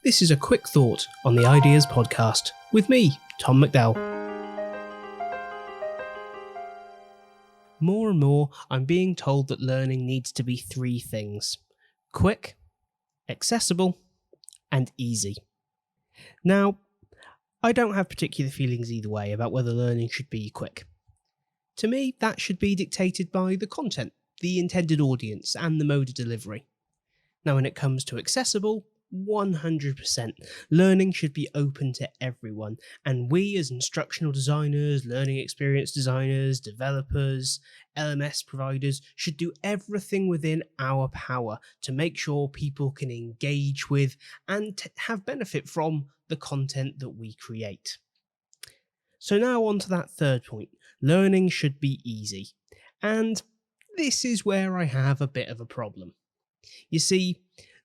This is a quick thought on the Ideas Podcast with me, Tom McDowell. More and more, I'm being told that learning needs to be three things: quick, accessible, and easy. Now, I don't have particular feelings either way about whether learning should be quick. To me, that should be dictated by the content, the intended audience, and the mode of delivery. Now, when it comes to accessible, 100%. Learning should be open to everyone, and we as instructional designers, learning experience designers, developers, LMS providers should do everything within our power to make sure people can engage with and have benefit from the content that we create. So now on to that third point. Learning should be easy. And this is where I have a bit of a problem. You see,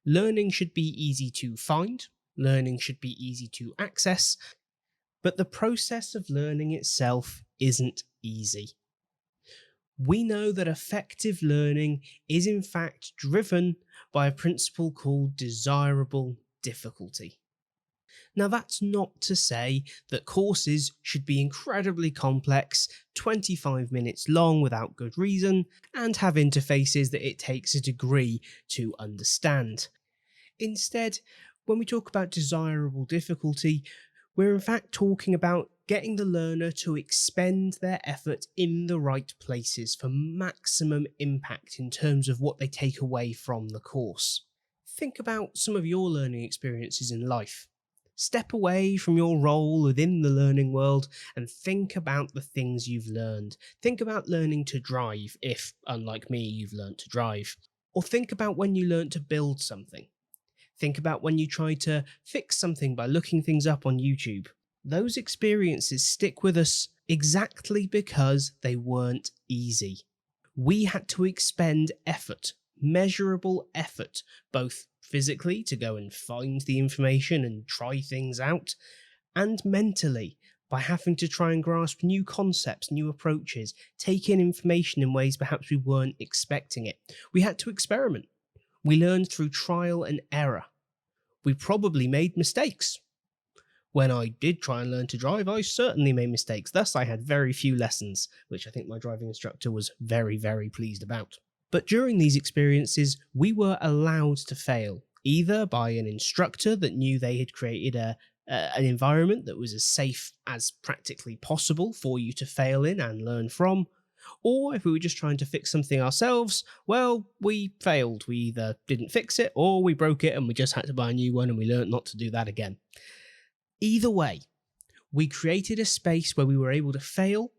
learning should be easy to find, learning should be easy to access, but the process of learning itself isn't easy. We know that effective learning is in fact driven by a principle called desirable difficulty. Now, that's not to say that courses should be incredibly complex, 25 minutes long without good reason, and have interfaces that it takes a degree to understand. Instead, when we talk about desirable difficulty, we're in fact talking about getting the learner to expend their effort in the right places for maximum impact in terms of what they take away from the course. Think about some of your learning experiences in life. Step away from your role within the learning world and think about the things you've learned. Think about learning to drive, if, unlike me, you've learned to drive. Or think about when you learned to build something. Think about when you tried to fix something by looking things up on YouTube. Those experiences stick with us exactly because they weren't easy. We had to expend effort, measurable effort, both physically to go and find the information and try things out, and mentally by having to try and grasp new concepts, new approaches, take in information in ways perhaps we weren't expecting it. We had to experiment. We learned through trial and error. We probably made mistakes. When I did try and learn to drive, I certainly made mistakes. Thus, I had very few lessons, which I think my driving instructor was very, very pleased about. But during these experiences, we were allowed to fail, either by an instructor that knew they had created an environment that was as safe as practically possible for you to fail in and learn from, or if we were just trying to fix something ourselves, well, we failed. We either didn't fix it or we broke it and we just had to buy a new one and we learned not to do that again. Either way, we created a space where we were able to fail,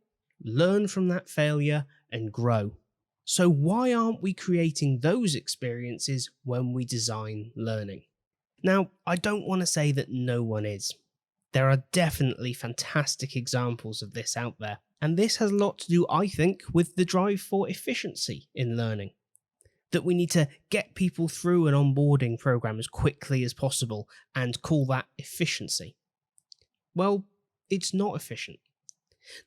learn from that failure, and grow. So why aren't we creating those experiences when we design learning? Now, I don't want to say that no one is. There are definitely fantastic examples of this out there, and this has a lot to do, I think, with the drive for efficiency in learning. That we need to get people through an onboarding program as quickly as possible and call that efficiency. Well, it's not efficient.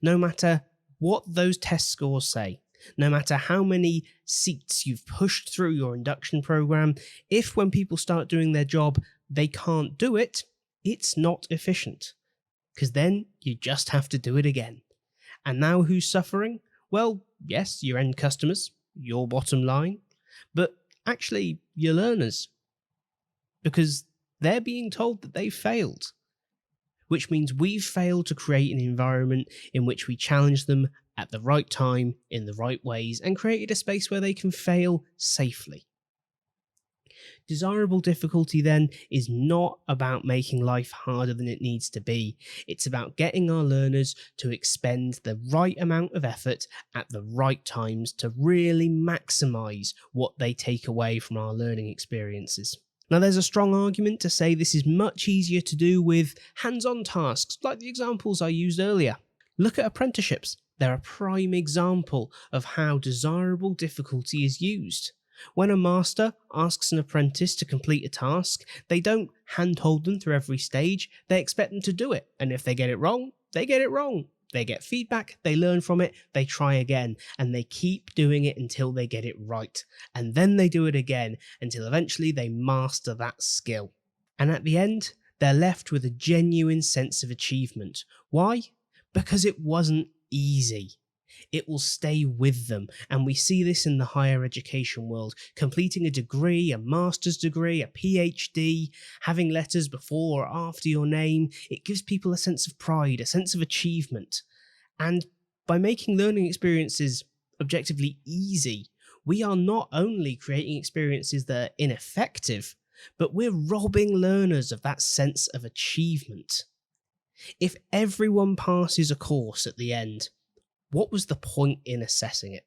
No matter what those test scores say, no matter how many seats you've pushed through your induction program, if when people start doing their job, they can't do it, it's not efficient. Because then you just have to do it again. And now who's suffering? Well, yes, your end customers, your bottom line, but actually your learners. Because they're being told that they've failed. Which means we've failed to create an environment in which we challenge them at the right time, in the right ways, and created a space where they can fail safely. Desirable difficulty, then, is not about making life harder than it needs to be. It's about getting our learners to expend the right amount of effort at the right times to really maximise what they take away from our learning experiences. Now, there's a strong argument to say this is much easier to do with hands-on tasks, like the examples I used earlier. Look at apprenticeships. They're a prime example of how desirable difficulty is used. When a master asks an apprentice to complete a task, they don't handhold them through every stage, they expect them to do it, and if they get it wrong, they get it wrong. They get feedback, they learn from it, they try again, and they keep doing it until they get it right. And then they do it again until eventually they master that skill. And at the end, they're left with a genuine sense of achievement. Why? Because it wasn't easy. It will stay with them, and we see this in the higher education world. Completing a degree, a master's degree, a PhD, having letters before or after your name, it gives people a sense of pride, a sense of achievement. And by making learning experiences objectively easy, we are not only creating experiences that are ineffective, but we're robbing learners of that sense of achievement. If everyone passes a course at the end, what was the point in assessing it?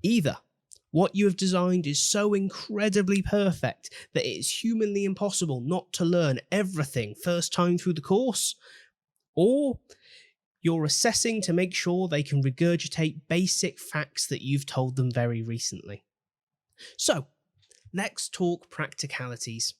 Either what you have designed is so incredibly perfect that it is humanly impossible not to learn everything first time through the course, or you're assessing to make sure they can regurgitate basic facts that you've told them very recently. So, let's talk practicalities.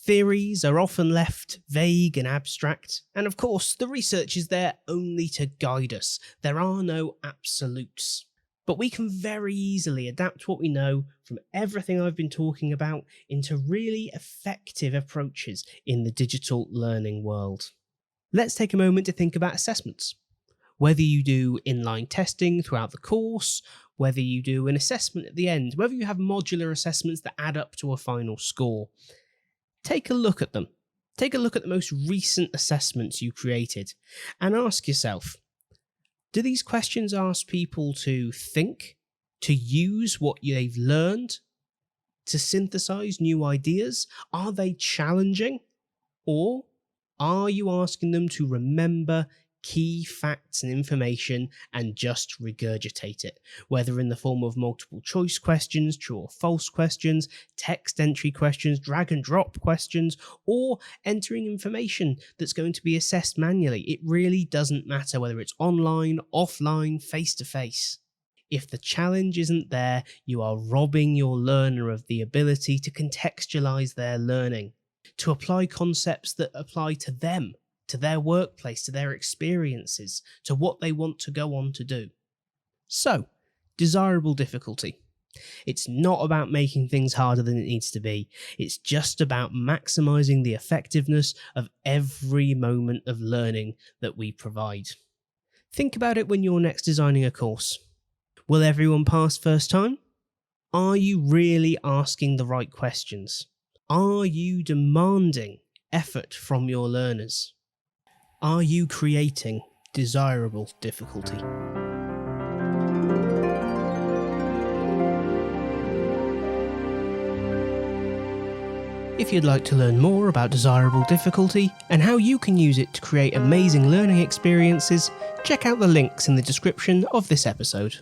Theories are often left vague and abstract, and of course, the research is there only to guide us. There are no absolutes. But we can very easily adapt what we know from everything I've been talking about into really effective approaches in the digital learning world. Let's take a moment to think about assessments. Whether you do inline testing throughout the course, whether you do an assessment at the end, whether you have modular assessments that add up to a final score. Take a look at them. Take a look at the most recent assessments you created and ask yourself, do these questions ask people to think, to use what they've learned, to synthesize new ideas? Are they challenging? Or are you asking them to remember key facts and information and just regurgitate it, whether in the form of multiple choice questions, true or false questions, text entry questions, drag and drop questions, or entering information that's going to be assessed manually? It really doesn't matter whether it's online, offline, face to face. If the challenge isn't there, you are robbing your learner of the ability to contextualize their learning, to apply concepts that apply to them, to their workplace, to their experiences, to what they want to go on to do. So, desirable difficulty. It's not about making things harder than it needs to be. It's just about maximizing the effectiveness of every moment of learning that we provide. Think about it when you're next designing a course. Will everyone pass first time? Are you really asking the right questions? Are you demanding effort from your learners? Are you creating desirable difficulty? If you'd like to learn more about desirable difficulty and how you can use it to create amazing learning experiences, check out the links in the description of this episode.